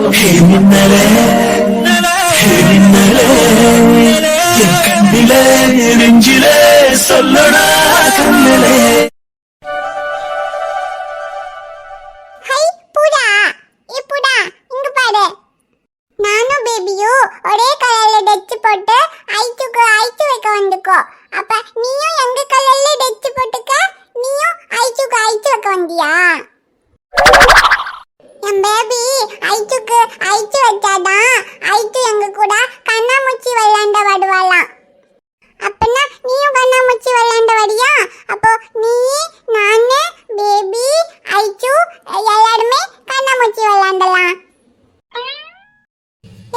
மின்னலே மின்னலே என் கண்ணிலே நெஞ்சிலே சொல்லடா கண்ணலே. ஒரே கலர்ல டெச் போட்டு ஐச்சுக்கு ஐச்சு வைக்க வந்துக்கோ. அப்ப நீயும் எங்க கலர்ல டெச் போட்டுக்க, நீயும் ஐச்சுக்கு ஐச்சு வைக்க வந்தியா? என் பேபி ஐச்சுக்கு ஐச்சு வச்சாதான் ஐச்சு எங்க கூட கண்ணாமூச்சி விளையாண்ட வருவாளாம். அப்பனா நீயும் கண்ணாமூச்சி விளையாண்ட வரியா? அப்போ நீ, நானு, பேபி, ஐச்சு எல்லாருமே கண்ணாமூச்சி விளையாண்டலாம்.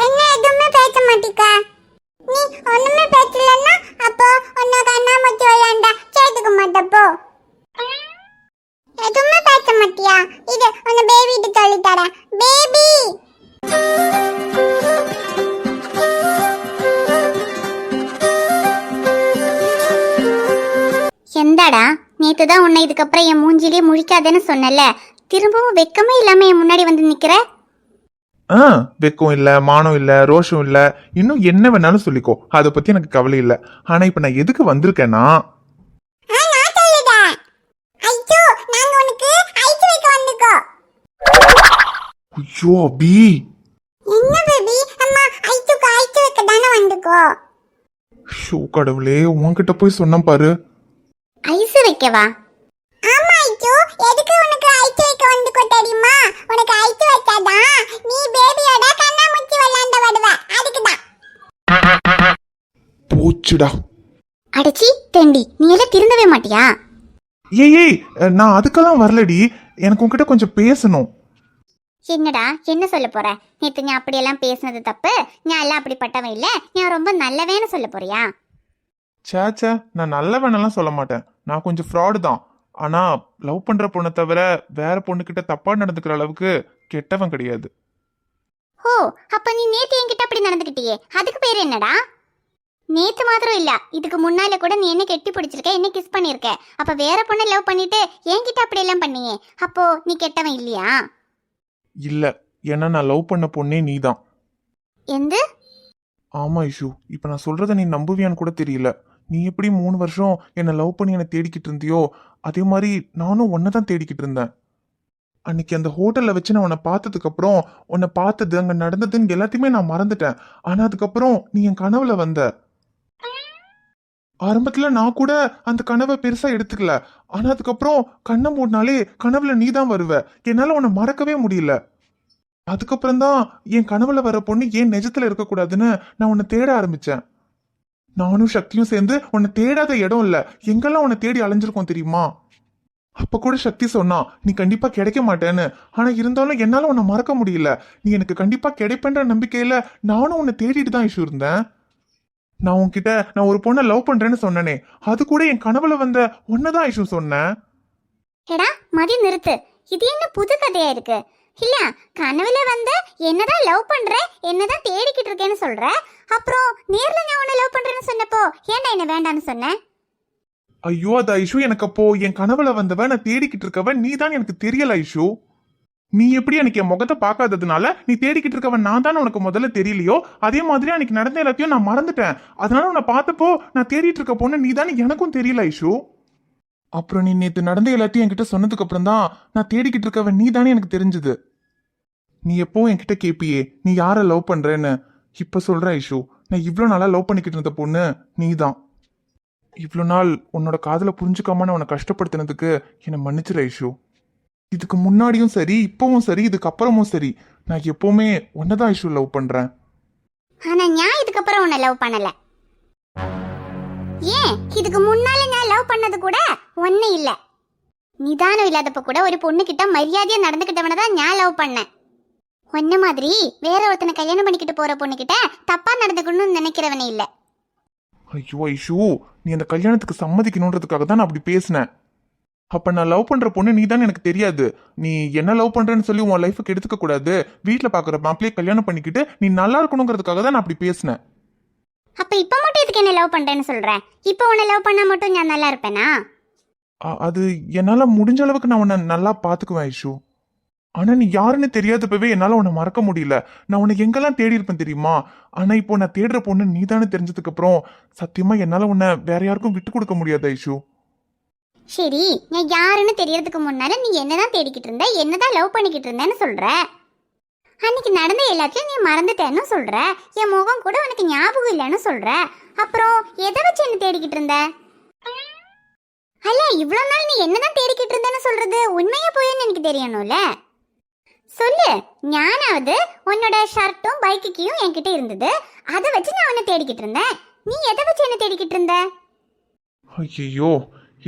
என்ன எதுவுமே பேச மாட்டிக்க? நீ ஒண்ணுமே பேசலன்னா அப்போ உன்னை கண்ணாமூச்சி விளையாண்டா சேர்த்துக்க மாட்டப்போ. எதுவுமே பேச மாட்டியா? இது உன்னை பேபிட்டு சொல்லித்தரேன். பேபி எந்தாடா, நேத்து தான் உன்னை இதுக்கப்புறம் என் மூஞ்சிலே முழிக்காதேன்னு சொன்னல, திரும்பவும் வெக்கமே இல்லாம என் முன்னாடி வந்து நிக்கிற. வெக்கம் இல்ல, மானம் இல்ல, ரோஷம் இல்ல, இன்னும் என்ன வேணாலும் சொல்லிக்கோ, அதை பத்தி எனக்கு கவலை இல்ல. ஆனா இப்ப நான் எதுக்கு வந்திருக்கேன்னா, ஐயோ அபி, என்ன பேபி? அம்மா ஐச்சுக்கு ஐச்சு வைக்க தானே வந்துக்கோ. ஷோ கடவுளே, உன்கிட்ட போய் சொன்ன பாரு. ஐஸ் வைக்கவா? ஆமா ஐச்சு, எதுக்கு உனக்கு ஐச்சு வைக்க வந்துக்கோ தெரியுமா? உனக்கு ஐச்சு வச்சாதான் நீ பேபியோட கண்ணாமூச்சி விளையாண்ட வருவ, அதுக்கு தான். போச்சுடா. அடச்சி தெண்டி, நீ எல்லாம் திருந்தவே மாட்டியா? ஏய், நான் அதுக்கெல்லாம் வரலடி, எனக்கு உன்கிட்ட கொஞ்சம் பேசணும். என்னடா, என்ன சொல்ல போற? நேத்து நீ அப்படியெல்லாம் பேசுனது தப்பு, நான் எல்லாம் அப்படிப்பட்டவன் இல்ல, நான் ரொம்ப நல்லவேன்னு சொல்ல போறியா? சேச்சே, நான் நல்லவனெல்லாம் சொல்ல மாட்டேன், நான் கொஞ்சம் ஃப்ராடு தான். ஆனா லவ் பண்ற பொண்ணை தவிர வேற பொண்ணுகிட்ட தப்பா நடந்துக்கிற அளவுக்கு கெட்டவன் கிடையாது. ஓ, அப்ப நீ நேத்து என்கிட்ட அப்படி நடந்துக்கிட்டியே, அதுக்கு பேர் என்னடா? நேத்து மாத்திரம் இல்ல, இதுக்கு முன்னால கூட நீ என்ன கெட்டி பிடிச்சிருக்க, என்ன கிஸ் பண்ணிருக்க. அப்ப வேற பொண்ணை லவ் பண்ணிட்டு என்கிட்ட அப்படி எல்லாம் பண்ணியே, அப்போ நீ கெட்டவன் இல்லையா? இல்ல, ஏன்னா நான் லவ் பண்ண பொண்ணே நீதான். எந்த? ஆமா இஷு, இப்ப நான் சொல்றத நீ நம்புவியான்னு கூட தெரியல. நீ எப்படி 3 வருஷம் என்னை லவ் பண்ணி என்னை தேடிக்கிட்டு இருந்தியோ, அதே மாதிரி நானும் உன்னை தான் தேடிக்கிட்டு இருந்தேன். அன்னைக்கு அந்த ஹோட்டல்ல வச்சு நான் உன்னை பார்த்ததுக்கு அப்புறம், உன்னை பார்த்தது அங்க நடந்ததுன்னு எல்லாத்தையுமே நான் மறந்துட்டேன். ஆனா அதுக்கப்புறம் நீ என் கனவுல வந்த. ஆரம்பத்துல நான் கூட அந்த கனவை பெருசா எடுத்துக்கல. ஆனா அதுக்கப்புறம் கண்ணை மூடினாலே கனவுல நீ தான் வருவ. என்னால உன்னை மறக்கவே முடியல. அதுக்கப்புறம் தான் என் கனவுல வர பொண்ணு ஏன் நிஜத்துல இருக்கக்கூடாதுன்னு நான் உன்னை தேட ஆரம்பிச்சேன். நானும் சக்தியும் சேர்ந்து உன்னை தேடாத இடம் இல்ல, எங்கெல்லாம் உன்னை தேடி அலைஞ்சிருக்கோம் தெரியுமா? அப்ப கூட சக்தி சொன்னா நீ கண்டிப்பா கிடைக்க மாட்டேன்னு. ஆனா இருந்தாலும் என்னால உன்னை மறக்க முடியல. நீ எனக்கு கண்டிப்பா கிடைப்பேன்ற நம்பிக்கையில நானும் உன்னை தேடிட்டு தான் இஷ்யூ இருந்தேன். நான் உன்கிட்ட நான் ஒரு பொண்ணை லவ் பண்றேன்னு சொன்னனே, அது கூட என் கனவுல வந்த ஒன்னதான் இஷ்யூ சொன்னேன். எடா மதி, நிறுத்து. இது என்ன புது கதையா இருக்கு? இல்ல, கனவுல வந்து என்னதான் லவ் பண்ற, என்னதான் தேடிக்கிட்டு இருக்கேன்னு சொல்ற, அப்புறம் நேர்ல நான் உன்னை லவ் பண்றேன்னு சொன்னப்போ ஏன்டா என்ன வேண்டான்னு சொன்ன? ஐயோ அது ஐஷு, எனக்கு அப்போ என் கனவுல வந்தவ நான் தேடிக்கிட்டு இருக்கவன் நீ தான் எனக்கு தெரியல ஐஷு. நீ எப்படி எனக்கு என் முகத்தை பார்க்காததுனால நீ தேடிக்கிட்டு இருக்கவன் நான் தான் உனக்கு முதல்ல தெரியலையோ, அதே மாதிரி அன்னைக்கு நடந்த எல்லாத்தையும் நான் மறந்துட்டேன். அதனால உன்னை பார்த்தப்போ நான் தேடிட்டு இருக்க பொண்ணு நீ தான் எனக்கும் தெரியல ஐஷு. அப்புறம் நீ நேற்று நடந்த எல்லாத்தையும் என்கிட்ட சொன்னதுக்கு அப்புறம் தான் நான் தேடிக்கிட்டு இருக்கவன் நீ தானே எனக்கு தெரிஞ்சது. நீ எப்போ என்கிட்ட கேப்பியே நீ யாரை லவ் பண்றேன்னு, இப்ப சொல்ற ஐஷு, நான் இவ்வளோ நாளா லவ் பண்ணிக்கிட்டு இருந்த பொண்ணு நீ தான். இவ்வளோ நாள் உன்னோட காதலை புரிஞ்சுக்காம நான் உன்னை கஷ்டப்படுத்தினதுக்கு என்னை மன்னிச்சிரு ஐஷு. இதுக்கு முன்னாடியும் சரி, இப்பவும் சரி, இதுக்கு அப்புறமும் சரி, நான் எப்பவுமே உன்னதான் ஐஷு லவ் பண்றேன். ஆனா நான் இதுக்கப்புறம் உன்னை லவ் பண்ணல. ஏன், இதுக்கு முன்னால நான் லவ் பண்ணது கூட ஒண்ணு இல்ல. நிதானம் இல்லாதப்ப கூட ஒரு பொண்ணு கிட்ட மரியாதையா நடந்துக்கிட்டவன தான் நான் லவ் பண்ணேன். ஒன்ன மாதிரி வேற ஒருத்தனை கல்யாணம் பண்ணிக்கிட்டு போற பொண்ணு கிட்ட தப்பா நடந்துக்கணும்னு நினைக்கிறவனே இல்ல. ஐயோ ஐஷு, நீ அந்த கல்யாணத்துக்கு சம்மதிக்கணுன்றதுக்காக தான் நான் அப்படி பேசினேன். அப்ப நான் லவ் பண்ற பொண்ணு நீ தான் எனக்கு தெரியாது. நீ என்ன லவ் பண்றேன்னு சொல்லி உன் லைஃபுக்கு எடுத்துக்க கூடாது, வீட்டுல பாக்குற மாப்பிளையே கல்யாணம் பண்ணிக்கிட்டு நீ நல்லா இருக்கணுங்கிறதுக்காக தான் நான் அப்படி பேசினேன். அப்ப இப்ப மட்டும் இதுக்கு என்ன லவ் பண்றேன்னு சொல்றேன்? இப்ப உன்னை லவ் பண்ணா மட்டும் நான் நல்லா இருப்பேனா? அது என்னால முடிஞ்ச அளவுக்கு நான் உன்னை நல்லா பாத்துக்குவேன் ஐஷு. ஆனா நீ யாருன்னு தெரியாதப்பவே என்னால உன்னை மறக்க முடியல. நான் உன்னை எங்கெல்லாம் தேடி இருப்பேன் தெரியுமா? ஆனா இப்போ நான் தேடுற பொண்ணு நீதானே தெரிஞ்சதுக்கு அப்புறம் சத்தியமா என்னால உன்னை வேற யாருக்கும் விட்டு கொடுக்க முடியாது ஐஷு. சரி, நான் யாருன்னு தெரியறதுக்கு முன்னால நீ என்னதான் தேடிக்கிட்டு இருந்த, என்னதான் லவ் பண்ணிக்கிட்டு இருந்தேன்னு சொல்ற. அன்னைக்கு நடந்த எல்லாத்தையும் நீ மறந்துட்டேன்னு சொல்ற. என் முகம் கூட உனக்கு ஞாபகம் இல்லைன்னு சொல்ற. அப்புறம் எதை வச்சு என்ன தேடிக்கிட்டு இருந்த? அல்ல, இவ்வளவு நாள் நீ என்னதான் தேடிக்கிட்டு இருந்தேன்னு சொல்றது உண்மையா போயின்னு எனக்கு தெரியணும்ல. சொல்லு. ஞானாவது உன்னோட ஷர்ட்டும் பைக்கையும் என்கிட்ட இருந்தது, அதை வச்சு நான் உன்னை தேடிக்கிட்டு இருந்தேன். நீ எதை வச்சு என்ன தேடிக்கிட்டு இருந்த? ஐயோ,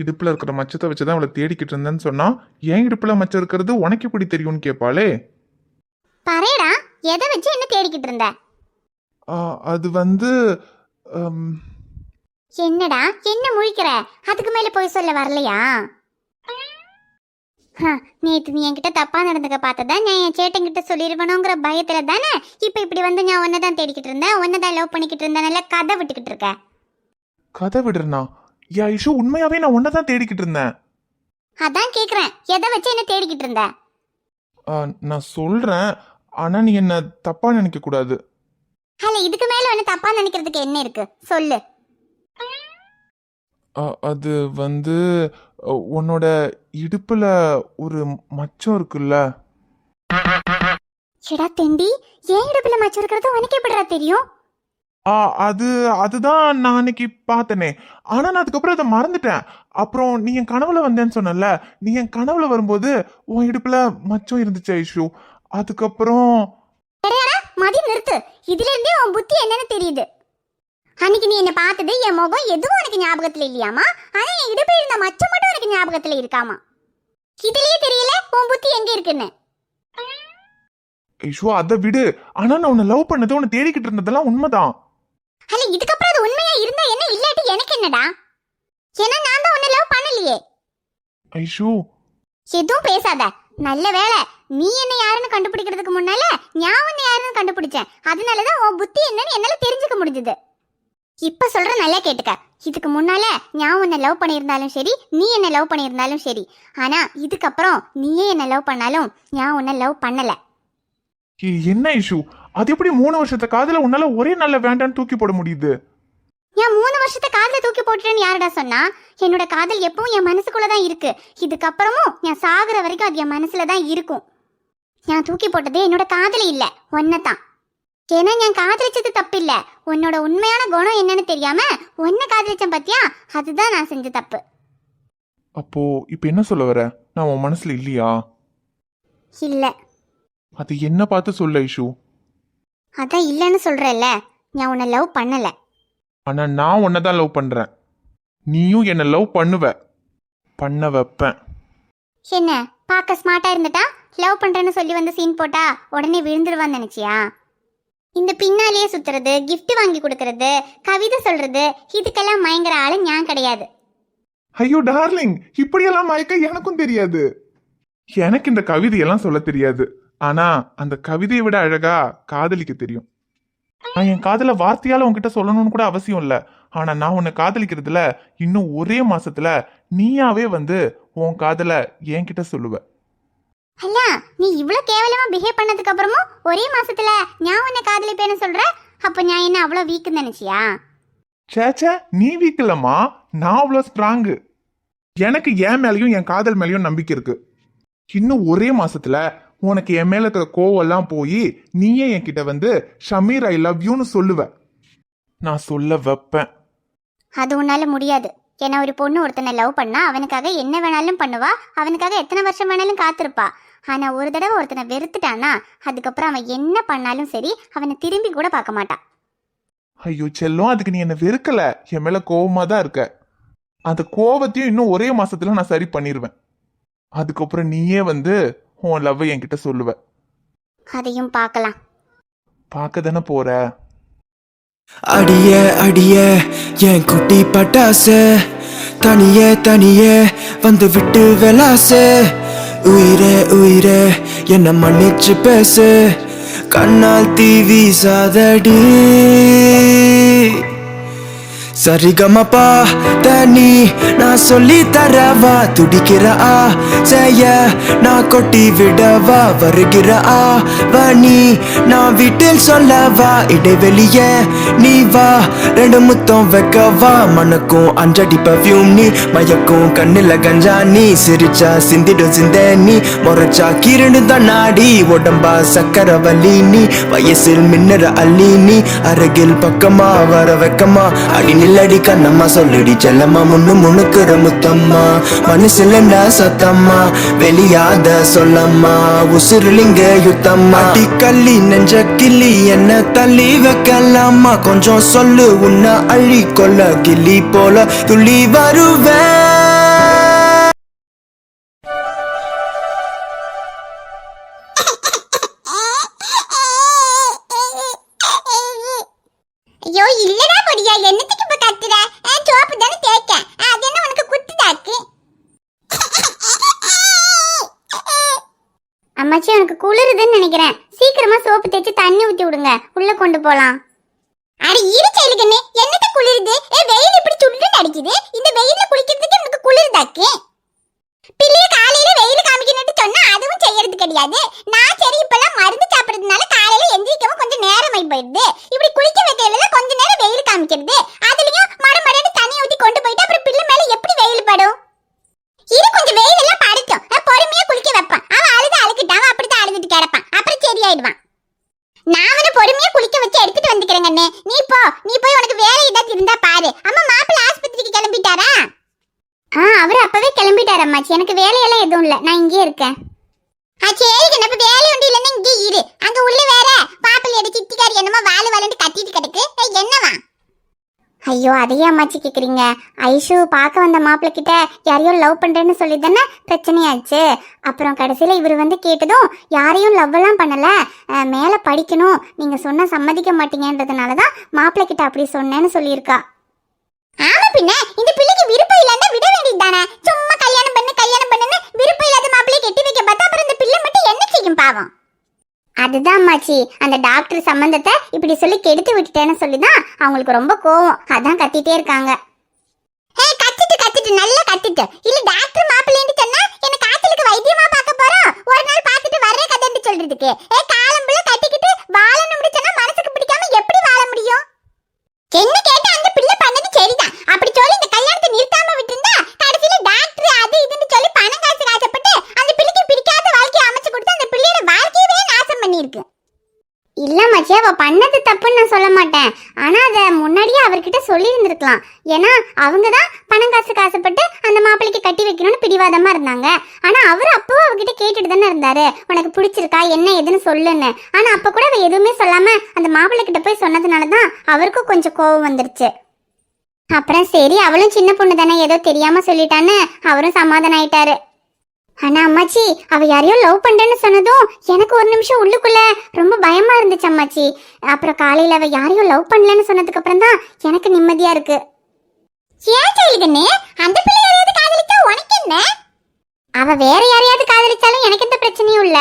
இடுப்புல இருக்கிற மச்சத்தை வச்சுதான் அவளை தேடிக்கிட்டு இருந்தேன்னு சொன்னா, ஏன் இடுப்புல மச்சம் இருக்கிறது உனக்கு எப்படி தெரியும்னு கேட்பாளே. பரேடா, எதை வச்சு என்ன தேடிக்கிட்டு இருந்த? அது வந்து என்னடா என்ன முழிக்கிற? அதுக்கு மேல போய் சொல்ல வரலையா? நேத்து நீ என்கிட்ட தப்பா நடந்துக்க பார்த்ததா நான் என் சேட்டங்கிட்ட சொல்லிருவனுங்கிற பயத்துல தானே இப்ப இப்படி வந்து நான் உன்னதான் தேடிக்கிட்டு இருந்தேன், உன்னதான் லவ் பண்ணிக்கிட்டு இருந்தேன், நல்லா கதை விட்டுக்கிட்டு இருக்க. கதை விடுறனா? யா ஐஷு, உண்மையாவே நான் உன்னதான் தேடிக்கிட்டு இருந்தேன். அதான் கேக்குறேன், எதை வச்சு என்ன தேடிக்கிட்டு இருந்த? நான் சொல்றேன், ஆனா நீ என்ன தப்பா நினைக்க கூடாது. அல்ல, இதுக்கு மேல ஒன்னு தப்பா நினைக்கிறதுக்கு என்ன இருக்கு சொல்லு. அது வந்து உன்னோட இடுப்புல ஒரு மச்சம் இருக்குல்ல. சிடா தெண்டி, ஏன் இடுப்புல மச்சம் இருக்கிறது உனக்கு எப்படிடா தெரியும்? அதுதான் நான் அன்னைக்கு பார்த்தனே. ஆனா நான் அதுக்கப்புறம் அதை மறந்துட்டேன். அப்புறம் நீ என் கனவுல வந்தேன்னு சொன்னல, நீ என் கனவுல வரும்போது உன் இடுப்புல மச்சம் இருந்துச்சு ஐஷு. அதுக்கப்புறம் மதி நிறுத்து. இதுல இருந்தே உன் புத்தி என்னன்னு தெரியுது. அன்னைக்கு நீ என்ன பார்த்தது என் முகம் எதுவும் உனக்கு ஞாபகத்துல இல்லையாமா, ஆனா என் இடுப்பில் இருந்த மச்சம் மட்டும் உனக்கு ஞாபகத்துல இருக்காமா. இதுலயே தெரியல உன் புத்தி எங்க இருக்குன்னு. ஐஷு, அதை விடு. ஆனா நான் உன்னை லவ் பண்ணது, உன்னை தேடிக்கிட்டு இருந்ததெல்லாம் உண்மைதான். அல்ல, இதுக்கப்புறம் அது உண்மையா இருந்தா என்ன, இல்லாட்டி எனக்கு என்னடா? ஏன்னா நான் தான் உன்னை லவ் பண்ணலையே. ஐஷு, எதுவும் பேசாத. நல்ல வேலை நீ என்ன யாருன்னு கண்டுபிடிக்கிறதுக்கு முன்னால நான் உன்னை யாருன்னு கண்டுபிடிச்சேன். அதனாலதான் உன் புத்தி என்னன்னு என்னால தெரிஞ்சுக்க முடிஞ்சது. இப்ப சொல்ற நல்லா கேட்டுக்க. இதுக்கு முன்னால நான் உன்னை லவ் பண்ணியிருந்தாலும் சரி, நீ என்ன லவ் பண்ணியிருந்தாலும் சரி, ஆனா இதுக்கப்புறம் நீயே என்ன லவ் பண்ணாலும் நான் உன்னை லவ் பண்ணல. என்ன ஐஷு, அது எப்படி 3 வருஷத்தை காதல உன்னால ஒரே நல்ல வேண்டான்னு தூக்கி போட முடியுது? நான் 3 வருஷத்தை காதல தூக்கி போட்டுறேன்னு யாருடா சொன்னா? என்னோட காதல் எப்பவும் என் மனசுக்குள்ளதான் இருக்கு. இதுக்கப்புறமும் நான் சாகுற வரைக்கும் அது என் மனசுலதான் இருக்கும். நான் தூக்கி போட்டதே என்னோட காதலி இல்ல, ஒன்னதான். ஏன்னா நான் காதலிச்சது தப்பு இல்ல, உன்னோட உண்மையான குணம் என்னன்னு தெரியாம உன்னை காதலிச்சேன் பாத்தியா, அதுதான் நான் செஞ்ச தப்பு. அப்போ இப்ப என்ன சொல்ல வர? நான் உன் மனசுல இல்லையா? இல்ல. அது என்ன பார்த்து சொல்ல ஐஷு. அதான் இல்லன்னு சொல்றேல்ல, நான் உன்னை லவ் பண்ணல. ஆனா நான் உன்னதான் லவ் பண்றேன். நீயும் என்ன லவ் பண்ண வைப்பேன். என்ன பார்க்க ஸ்மார்ட்டா இருந்துட்டா லவ் பண்றேன்னு சொல்லி வந்து சீன் போட்டா உடனே விழுந்துருவான்னு நினைச்சியா? இந்த பின்னாலேயே சுத்துறது, கிஃப்ட் வாங்கி கொடுக்கறது, கவிதை சொல்றது, இதுக்கெல்லாம் மயங்குற ஆளு நான் கிடையாது. ஐயோ டார்லிங், இப்படியெல்லாம் மயக்க எனக்கும் தெரியாது. எனக்கு இந்த கவிதையெல்லாம் சொல்ல தெரியாது. ஆனா அந்த கவிதையை விட அழகா காதலிக்க தெரியும். நான் என் காதல வார்த்தையால உன்கிட்ட சொல்லணும்னு கூட அவசியம் இல்ல. ஆனா நான் உன்னை காதலிக்கிறதுல இன்னும் ஒரே மாசத்துல நீயாவே வந்து உன் காதல என்கிட்ட சொல்லுவ. அல்ல, நீ இவ்வளவு கேவலமா பிஹேவ் பண்ணதுக்கு அப்புறமும் ஒரே மாசத்துல நான் உன்னை காதலிப்பேன்னு சொல்ற. அப்ப நான் என்ன அவ்வளவு வீக்குன்னு நினைச்சியா? சேச்சே, நீ வீக்கலம்மா, நான் அவ்வளவு ஸ்ட்ராங்கு. எனக்கு என் மேலயும் என் காதல் மேலயும் நம்பிக்கை இருக்கு. இன்னும் ஒரே மாசத்துல உனக்கு என் மேல இருக்கிற கோவெல்லாம் போய் நீயே என்கிட்ட வந்து ஷமீர் ஐ லவ் யூன்னு சொல்லுவ. நான் சொல்ல வைப்பேன். அது உன்னால முடியாது. ஏன்னா ஒரு பொண்ணு ஒருத்தனை லவ் பண்ணா அவனுக்காக என்ன வேணாலும் பண்ணுவா, அவனுக்காக எத்தனை வருஷம் வேணாலும் காத்திருப்பா. ஆனா ஒரு தடவை ஒருத்தனை வெறுத்துட்டானா அதுக்கப்புறம் அவன் என்ன பண்ணாலும் சரி அவனை திரும்பி கூட பார்க்க மாட்டான். ஐயோ செல்லம், அதுக்கு நீ என்ன வெறுக்கல, என் மேல கோவமா தான் இருக்க. அந்த கோவத்தையும் இன்னும் ஒரே மாசத்துல நான் சரி பண்ணிடுவேன். அதுக்கப்புறம் நீயே வந்து உன் லவ் என்கிட்ட சொல்லுவ. அதையும் பார்க்கலாம். பார்க்க தானே போற. அடிய அடிய என் குட்டி பட்டாசு, தனியே தனியே வந்து விட்டு விளாசு. உயிரே உயிரே என்ன மன்னிச்சு பேசு, கண்ணால் தீ வீசாதடி. சரிகமப்பா தனி நான் சொல்லி தரவா துடிக்கிற செய்ய நான் கொட்டி விடவா வருகிற வனி நான் வீட்டில் சொல்லவா இடைவெளிய நீ வா 2 முத்தம் வைக்கவா மணக்கும் அஞ்சடி பர்ஃபியூம் நீ மயக்கும் கண்ணில கஞ்சா நீ சிரிச்சா சிந்திடும் சிந்த நீ முறைச்சா கீரனு தான் நாடி உடம்பா சக்கரவல்லி நீ வயசில் மின்னற அள்ளி நீ அருகில் பக்கமா வர வைக்கமா அடி நில்லடி கண்ணம்மா சொல்லுடி செல்லம்மா முணுக்குற முத்தம்மா மனசுல என்ன சத்தம்மா வெளியாத சொல்லம்மா உசுருலிங்க யுத்தம்மா அடி கள்ளி நெஞ்ச கிள்ளி என்ன தள்ளி வைக்கலாமா கொஞ்சம் சொல்லு உன்னை அள்ளி கொள்ள கிள்ளி போல துள்ளி வருவேன். ஐயோ இல்லடா பொடியா என்னத்துக்கு இப்ப கத்துற சோப்பு தானே தேய்க்க அது என்ன உனக்கு குத்துதாக்கு அம்மாச்சி எனக்கு குளிருதுன்னு நினைக்கிறேன். சீக்கிரமா சோப்பு தேய்ச்சி தண்ணி ஊத்தி விடுங்க, உள்ள கொண்டு போலாம். அட இரு செயலுக்குன்னு என்னத்த குளிருது வெயில் இப்படி சுடுன்னு அடிக்குது இந்த வெயில்ல குளிக்கிறதுக்கு உனக்கு குளிருதாக்கு பிள்ளைய காலையில வெயில் காமிக்கணும்னு சொன்னா அதுவும் செய்யறது கிடையாது. நான் சரி இப்பெல்லாம் மருந்து சாப்பிடுறதுனால காலையில எந்திரிக்கவும் கொஞ்சம் நேரம் ஆகி போயிடுது. இப்படி குளிக்க வைக்கிறதுல கொஞ்ச நேரம் வெயில் காமிக்கிறது அதுலயும் மடமடன்னு தண்ணி ஊத்தி கொண்டு போயிட்டு அப்புறம் பிள்ளை மேல எப்படி வெயில் படும்? இது கொஞ்சம் வெயில் எல்லாம் படுத்தும் பொறுமையா குளிக்க வைப்பான். அவன் அழுதுட்டான் அப்படித்தான் அழுதுட்டு கிடப்பான் அப்புறம் சரியாயிடுவான். நான் அவனை பொறுமையா குளிக்க வச்சு எடுத்துட்டு வந்துக்கிறேங்கண்ணே. நீ போய் உனக்கு வேலை ஏதாவது இருந்தா பாரு. அம்மா மாப்பிள்ளை ஆஸ்பத்திரிக்கு கிளம்பிட்டாரா? அவரு அப்பவே கிளம்பிட்டாரு அம்மாச்சி. எனக்கு வேலையெல்லாம் எதுவும் இல்ல, நான் இங்கே இருக்கேன். சரி நம்ம வேலை ஒன்று இல்லைன்னா இங்கே இரு. அங்க உள்ள வேற மாப்பிள்ளை எடுத்து சித்திக்காரி என்னமோ வாழு கத்திட்டு கிடக்கு என்னவா? ஐயோ அதையே அம்மாச்சி கேக்குறீங்க? ஐஷு பார்க்க வந்த மாப்பிள்ளை கிட்ட யாரையும் லவ் பண்றேன்னு சொல்லி தானே பிரச்சனையாச்சு. அப்புறம் கடைசியில இவர் வந்து கேட்டதும் யாரையும் லவ் எல்லாம் பண்ணல, மேல படிக்கணும் நீங்க சொன்னா சம்மதிக்க மாட்டீங்கன்றதுனாலதான் மாப்பிள்ளை கிட்ட அப்படி சொன்னேன்னு சொல்லியிருக்கா. ஆமா பின்ன இந்த பிள்ளைக்கு விருப்பம் இல்லன்னா விட வேண்டியதுதானே. சும்மா கல்யாணம் பண்ணுன்னு விருப்பம் இல்லாத மாப்பிள்ளையை கட்டி வைக்க பார்த்தா அப்புறம் இந்த பிள்ளை மட்டும் என்ன செய்யும் பாவம். அதுதான் அம்மாச்சி, அந்த டாக்டர் சம்பந்தத்தை இப்படி சொல்லி கெடுத்து விட்டுட்டேன்னு சொல்லிதான் அவங்களுக்கு ரொம்ப கோவம். அதான் கத்திட்டே இருக்காங்க. கத்திட்டு நல்லா கத்திட்டு இல்ல டாக்டர் மாப்பிள்ளைன்னு சொன்னா என்ன காய்ச்சலுக்கு வைத்தியமா பார்க்க போறோம் ஒரு நாள் பார்த்துட்டு வர்ற கதைன்னு சொல்றதுக்கு காலம்புல கட்டிக்கிட்டு வாழணும் சொன்னா மனசுக்கு பிடிக்காம எப்படி வாழ முடியும்? என்ன கேட்டா அந்த பிள்ளை பண்ணது சரிதான். அப்படி சொல்லி இந்த கல்யாணத்தை நிறுத்தாம விட்டுருந்தா கடைசியில டாக்டர் அது இதுன்னு சொல்லி பணம் காசு ஆசைப்பட்டு அந்த பிள்ளைக்கு பிடிக்காத வாழ்க்கையை அமைச்சு கொடுத்து அந்த பிள்ளையோட வாழ்க்கையவே நாசம் பண்ணிருக்கு. இல்ல மச்சி, அவ பண்ணது தப்புன்னு நான் சொல்ல மாட்டேன். ஆனா அத முன்னாடியே அவர்கிட்ட சொல்லி இருந்திருக்கலாம். ஏன்னா அவங்கதான் பணம் காசுக்கு ஆசைப்பட்டு அந்த மாப்பிள்ளைக்கு கட்டி வைக்கணும்னு பிடிவாதமா இருந்தாங்க. ஆனா அவரு அப்பவும் அவகிட்ட கேட்டுட்டு தானே இருந்தாரு, உனக்கு பிடிச்சிருக்கா என்ன எதுன்னு சொல்லுன்னு. ஆனா அப்ப கூட அவ எதுவுமே சொல்லாம அந்த மாப்பிள்ளை கிட்ட போய் சொன்னதுனாலதான் அவருக்கும் கொஞ்சம் கோவம் வந்துருச்சு. அப்புறம் சரி அவளும் சின்ன பொண்ணு தானே ஏதோ தெரியாம சொல்லிட்டான்னு அவரும் சமாதானம் ஆயிட்டாரு. ஆனா அம்மாச்சி, அவ யாரையோ லவ் பண்றேன்னு சொன்னதும் எனக்கு ஒரு நிமிஷம் உள்ளுக்குள்ள ரொம்ப பயமா இருந்துச்சு அம்மாச்சி. அப்புறம் காலையில அவ யாரையோ லவ் பண்ணலன்னு சொன்னதுக்கு அப்புறம் தான் எனக்கு நிம்மதியா இருக்கு. ஏன் சொல்லுங்கண்ணே அந்த பிள்ளை யாரையாவது காதலிச்சா உனக்கு என்ன? அவ வேற யாரையாவது காதலிச்சாலும் எனக்கு எந்த பிரச்சனையும் இல்ல.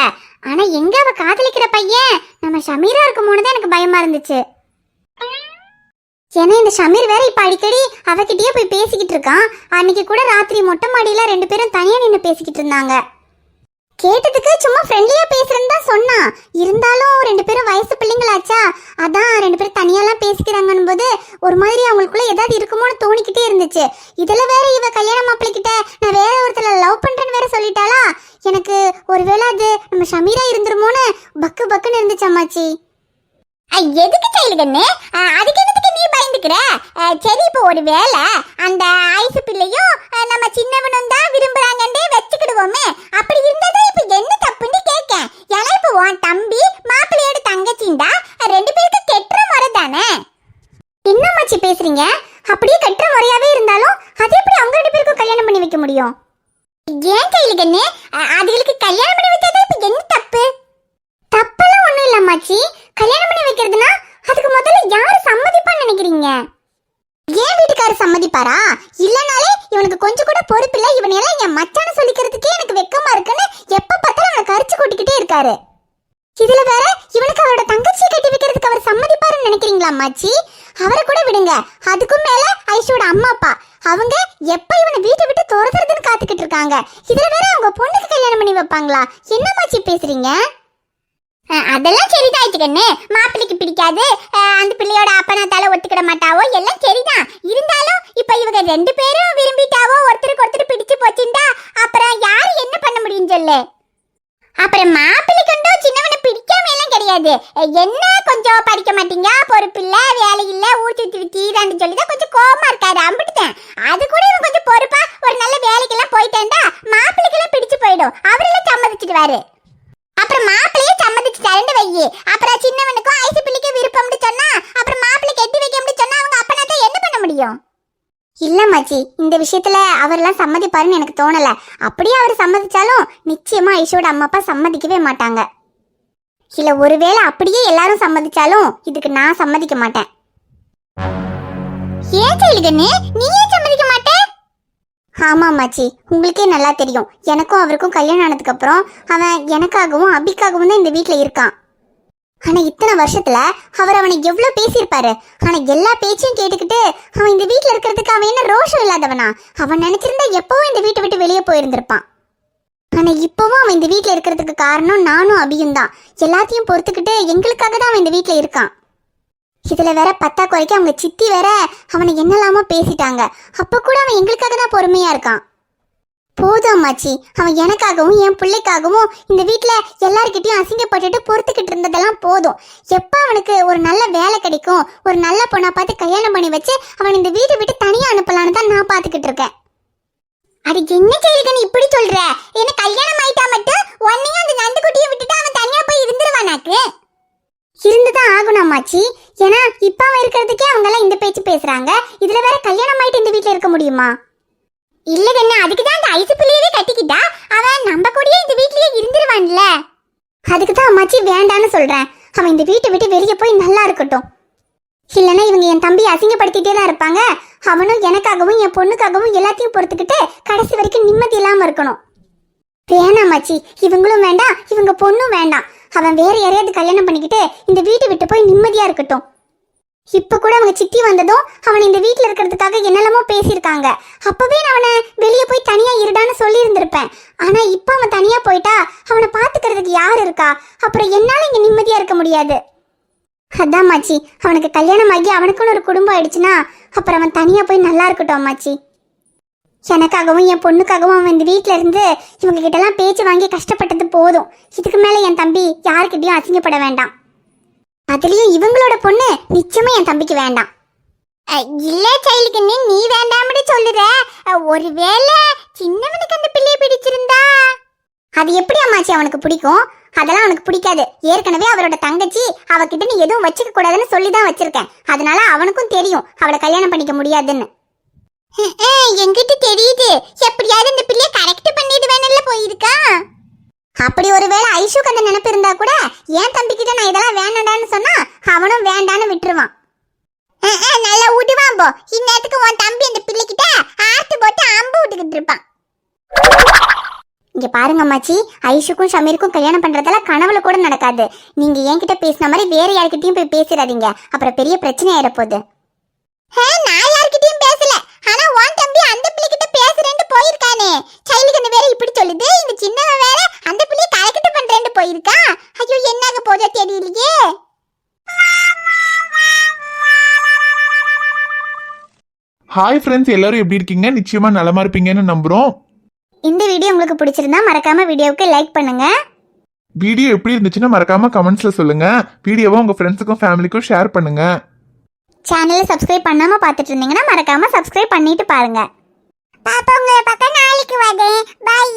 ஆனா எங்க அவ காதலிக்கிற பையன் நம்ம ஷமீரா இருக்குமோன்னு தான் எனக்கு பயமா இருந்துச்சு. ஏன்னா இந்த ஷமீர் வேற இப்ப அடிக்கடி அவகிட்டயே போய் பேசிக்கிட்டு இருக்கான். அன்னைக்கு கூட ராத்திரி மொட்டை மாடியில 2 பேரும் தனியா நின்று பேசிக்கிட்டு இருந்தாங்க. கேட்டதுக்கு சும்மா ஃப்ரெண்ட்லியா பேசுறேன்னு தான் சொன்னான். இருந்தாலும் 2 பேரும் வயசு பிள்ளைங்களாச்சா, அதான் 2 பேரும் தனியாலாம் பேசிக்கிறாங்கன்னு போது ஒரு மாதிரி அவங்களுக்குள்ள ஏதாவது இருக்குமோன்னு தோணிக்கிட்டே இருந்துச்சு. இதுல வேற இவ கல்யாண மாப்பிள்ளை கிட்ட நான் வேற ஒருத்தர லவ் பண்றேன்னு வேற சொல்லிட்டாளா. எனக்கு ஒருவேளை அது நம்ம ஷமீரா இருந்துருமோன்னு பக்குன்னு இருந்துச்சு அம்மாச்சி. எதுக்கு செயலுகண்ணே அதுக்கு என்னத்துக்கு நீ பயந்துக்கிற? சரி இப்போ ஒரு வேலை அந்த ஐசு பிள்ளையும் நம்ம சின்னவனும் தான் விரும்புறாங்கன்னே வச்சுக்கிடுவோமே. அப்படி இருந்தாதான் இப்ப என்ன தப்புன்னு கேட்க. ஏன்னா இப்போ உன் தம்பி மாப்பிள்ளையோட தங்கச்சிண்டா 2 பேருக்கு கெட்டுற முறை தானே. என்ன அம்மாச்சி பேசுறீங்க? அப்படியே கெட்டுற முறையாவே இருந்தாலும் அது எப்படி அவங்க 2 பேருக்கும் கல்யாணம் பண்ணி வைக்க முடியும்? ஏன் செயலுகண்ணே அதுகளுக்கு கல்யாணம் பண்ணி வைக்காத இப்ப என்ன தப்பு? தப்பெல்லாம் ஒண்ணும் இல்ல அம்மாச்சி. கல்யாணம் பண்ணி வைக்கிறதுனா அதுக்கு முதல்ல யாரு சம்மதிப்பான்னு நினைக்கிறீங்க? ஏன் வீட்டுக்காரர் சம்மதிப்பாரா? இல்லனாலே இவனுக்கு கொஞ்சம் கூட பொறுப்பில்ல. இவனையெல்லாம் என் மச்சான சொல்லிக்கிறதுக்கே எனக்கு வெக்கமா இருக்குன்னு எப்ப பார்த்தாலும் அவனை கரிச்சு கொட்டிக்கிட்டே இருக்காரு. இதுல வேற இவனுக்கு அவரோட தங்கச்சியை கட்டி வைக்கிறதுக்கு அவர் சம்மதிப்பாருன்னு நினைக்கிறீங்களா அம்மாச்சி? அவரை கூட விடுங்க. அதுக்கும் மேல ஐஷோட அம்மா அப்பா அவங்க எப்ப இவனை வீட்டை விட்டு துரத்துறதுன்னு காத்துக்கிட்டு இருக்காங்க. இதுல வேற அவங்க பொண்ணுக்கு கல்யாணம் பண்ணி வைப்பாங்களா? என்னமாச்சி பேசுறீங்க? அதெல்லாம் சரிதான் கண்ணு. மாப்பிள்ளைக்கு பிடிக்காது, அந்த பிள்ளையோட அப்பனாத்தால ஒத்துக்கிட மாட்டாவோ, எல்லாம் சரிதான். இருந்தாலும் இப்ப இவங்க 2 பேரும் விரும்பிட்டாவோ, ஒருத்தருக்கு ஒருத்தர் பிடிச்சு போச்சுண்டா அப்புறம் யாரு என்ன பண்ண முடியும் சொல்லு. அப்புறம் மாப்பிள்ளை கொண்டோ சின்னவனை பிடிக்காம எல்லாம் கிடையாது. என்ன கொஞ்சம் படிக்க மாட்டீங்க, பொறுப்பில்ல, வேலை இல்ல, ஊற்றி தீரான்னு சொல்லிதான் கொஞ்சம் கோபமா இருக்காரு. அம்பிட்டுட்டேன். அது கூட இவன் கொஞ்சம் பொறுப்பா ஒரு நல்ல வேலைக்கெல்லாம் போயிட்டேன்டா மாப்பிள்ளைக்கெல்லாம் பிடிச்சு போயிடும். அவரெல்லாம் சம்மதிச்சிடுவாரு. அப்புறம் மாப்பிள்ளையே சம்மதிச்சு தரண்டு வையி. அப்புறம் சின்னவனுக்கும் ஐசு பிள்ளைக்கு விருப்பம்னு சொன்னா அப்புறம் மாப்பிள்ளை கெட்டி வைக்கணும்னு சொன்னா அவங்க அப்பனாத்த என்ன பண்ண முடியும்? இல்ல மாச்சி, இந்த விஷயத்துல அவர்லாம் சம்மதிப்பாருன்னு எனக்கு தோணல. அப்படியே அவர் சம்மதிச்சாலும் நிச்சயமா ஐஷோட அம்மா அப்பா சம்மதிக்கவே மாட்டாங்க. இல்ல ஒருவேளை அப்படியே எல்லாரும் சம்மதிச்சாலும் இதுக்கு நான் சம்மதிக்க மாட்டேன். ஏன் செயலுகண்ணு நீ ஏன் சம்மதிக்க மாட்டே? ஆமா மாச்சி, உங்களுக்கே நல்லா தெரியும். எனக்கும் அவருக்கும் கல்யாணம் ஆனதுக்கு அப்புறம் அவன் எனக்காகவும் அபிக்காகவும் தான் இந்த வீட்டுல இருக்கான். ஆனா இத்தனை வருஷத்துல அவர் அவனை எவ்வளவு பேசியிருப்பாரு. ஆனா எல்லா பேச்சையும் கேட்டுக்கிட்டு அவன் இந்த வீட்டுல இருக்கிறதுக்கு அவன் என்ன ரோஷம் இல்லாதவனா? அவன் நினைச்சிருந்தா எப்பவும் இந்த வீட்டை விட்டு வெளியே போயிருந்திருப்பான். ஆனா இப்பவும் அவன் இந்த வீட்டுல இருக்கிறதுக்கு காரணம் நானும் அபியும் தான். எல்லாத்தையும் பொறுத்துக்கிட்டு எங்களுக்காக தான் அவன் இந்த வீட்டுல இருக்கான். இதுல வேற பத்தா குறைக்க அவங்க சித்தி வேற அவனை என்னெல்லாமோ பேசிட்டாங்க. அப்ப கூட அவன் எங்களுக்காக தான் பொறுமையா இருக்கான். போதும் அம்மாச்சி, அவன் எனக்காகவும் என் பிள்ளைக்காகவும் இந்த வீட்டுல எல்லார்கிட்டயும் அசிங்கப்பட்டுட்டு பொறுத்துக்கிட்டு இருந்ததெல்லாம் போதும். எப்ப அவனுக்கு ஒரு நல்ல வேலை கிடைக்கும், ஒரு நல்ல பொண்ணா பார்த்து கல்யாணம் பண்ணி வச்சு அவன் இந்த வீட்டை விட்டு தனியா அனுப்பலான்னு தான் நான் பாத்துக்கிட்டு இருக்கேன். அதுக்கு என்ன செயலுகண்ணு இப்படி சொல்ற? என்ன கல்யாணம் ஆயிட்டா மட்டும் உன்னையும் அந்த நந்துக்குட்டியை விட்டுட்டு அவன் தனியா போய் இருந்துருவானாக்கு? இருந்துதான் ஆகணும் அம்மாச்சி. ஏன்னா இப்ப அவன் இருக்கிறதுக்கே அவங்க எல்லாம் இந்த பேச்சு பேசுறாங்க. இதுல வேற கல்யாணம் ஆயிட்டு இந்த வீட்டுல இருக்க முடியுமா? இல்ல கண்ணு, அதுக்குதான் அந்த ஐசு பிள்ளையவே கட்டிக்கிட்டா அவன் நம்ம கூடயே இந்த வீட்லயே இருந்துருவான்ல. அதுக்குதான் அம்மாச்சி வேண்டான்னு சொல்றேன். அவன் இந்த வீட்டை விட்டு வெளியே போய் நல்லா இருக்கட்டும். இல்லைன்னா இவங்க என் தம்பியை அசிங்கப்படுத்திட்டே தான் இருப்பாங்க. அவனும் எனக்காகவும் என் பொண்ணுக்காகவும் எல்லாத்தையும் பொறுத்துக்கிட்டு கடைசி வரைக்கும் நிம்மதி இல்லாம இருக்கணும். வேணாமாச்சி, இவங்களும் வேண்டாம், இவங்க பொண்ணும் வேண்டாம். அவன் வேற யாரையாவது கல்யாணம் பண்ணிக்கிட்டு இந்த வீட்டை விட்டு போய் நிம்மதியா இருக்கட்டும். இப்ப கூட அவங்க சித்தி வந்ததும் அவன் இந்த வீட்டுல இருக்கிறதுக்காக என்னெல்லாமோ பேசியிருக்காங்க. அப்பவே நான் அவனை வெளியே போய் தனியா இருடான்னு சொல்லி இருந்திருப்பேன். ஆனா இப்ப அவன் தனியா போயிட்டா அவனை பாத்துக்கிறதுக்கு யார் இருக்கா? அப்புறம் என்னால இங்க நிம்மதியா இருக்க முடியாது. அதான் மாச்சி, அவனுக்கு கல்யாணம் ஆகி அவனுக்குன்னு ஒரு குடும்பம் ஆயிடுச்சுன்னா அப்புறம் அவன் தனியா போய் நல்லா இருக்கட்டும் அம்மாச்சி. எனக்காகவும் என் பொண்ணுக்காகவும் அவன் இந்த வீட்டுல இருந்து இவங்க கிட்ட எல்லாம் பேச்சு வாங்கி கஷ்டப்பட்டது போதும். இதுக்கு மேல என் தம்பி யாருக்கிட்டையும் அசிங்கப்பட வேண்டாம். அதுலயும் இவங்களோட பொண்ணு நிச்சயமா என் தம்பிக்கு வேண்டாம். இல்ல செயலுகண்ணு, நீ வேண்டாம்னு சொல்லுற. ஒருவேளை சின்னவனுக்கு அந்த பிள்ளையை பிடிச்சிருந்தா? அது எப்படி அம்மாச்சி அவனுக்கு பிடிக்கும்? அதெல்லாம் அவனுக்கு பிடிக்காது. ஏற்கனவே அவரோட தங்கச்சி அவகிட்ட நீ எதுவும் வச்சுக்க கூடாதுன்னு சொல்லிதான் வச்சிருக்கேன். அதனால அவனுக்கும் தெரியும் அவளை கல்யாணம் பண்ணிக்க முடியாதுன்னு. என்கிட்ட தெரியுது. எப்படியாவது இந்த பிள்ளைய கரெக்ட் பண்ணிடுவேன்ல போயிருக்கா. அப்படி ஒருவேளை ஐஷுக்கு அந்த நினைப்பு இருந்தா கூட என் தம்பி கிட்ட நான் இதெல்லாம் வேண்டான்னு சொன்னா அவனும் வேண்டான்னு விட்டுருவான். நல்லா விடுவான் போ. இந்நேரத்துக்கு உன் தம்பி அந்த பிள்ளைகிட்ட ஆத்து போட்டு அம்பு விட்டுக்கிட்டு இருப்பான். இங்க பாருங்க அம்மாச்சி, ஐஷுக்கும் ஷமீருக்கும் கல்யாணம் பண்றதெல்லாம் கனவுல கூட நடக்காது. நீங்க என்கிட்ட பேசின மாதிரி வேற யார்கிட்டயும் போய் பேசிடாதீங்க. அப்புறம் பெரிய பிரச்சனை ஆயிடப்போகுது. நான் யார்கிட்டயும் பேசல. ஆனா உன் தம்பி அந்த பிள்ளைகிட்ட பேசுறேன்னு போயிருக்கானே. செயலுகண்ணு வேற இப்படி சொல்லுது, இந்த சின்னவன் வேற அந்த பிள்ளைய கலக்கிட்டு பண்றேன்னு போயிருக்கா. ஐயோ, என்னாக போதோ தெரியலையே. ஹாய் ஃப்ரெண்ட்ஸ், எல்லாரும் எப்படி இருக்கீங்க? நிச்சயமா நலமா இருப்பீங்கன்னு நம்புறோம். இந்த வீடியோ உங்களுக்கு பிடிச்சிருந்தா மறக்காம வீடியோவுக்கு லைக் பண்ணுங்க. வீடியோ எப்படி இருந்துச்சுன்னா மறக்காம கமெண்ட்ஸ்ல சொல்லுங்க. வீடியோவை உங்க ஃப்ரெண்ட்ஸுக்கும் ஃபேமிலிக்கும் ஷேர் பண்ணுங்க. சேனலை சப்ஸ்கிரைப் பண்ணாம பார்த்துட்டு இருந்தீங்கன்னா மறக்காம சப்ஸ்கிரைப் பண்ணிட்டு பாருங்க. பாப்பா உங்களை பக்கம் நாளைக்கு வரேன். பை.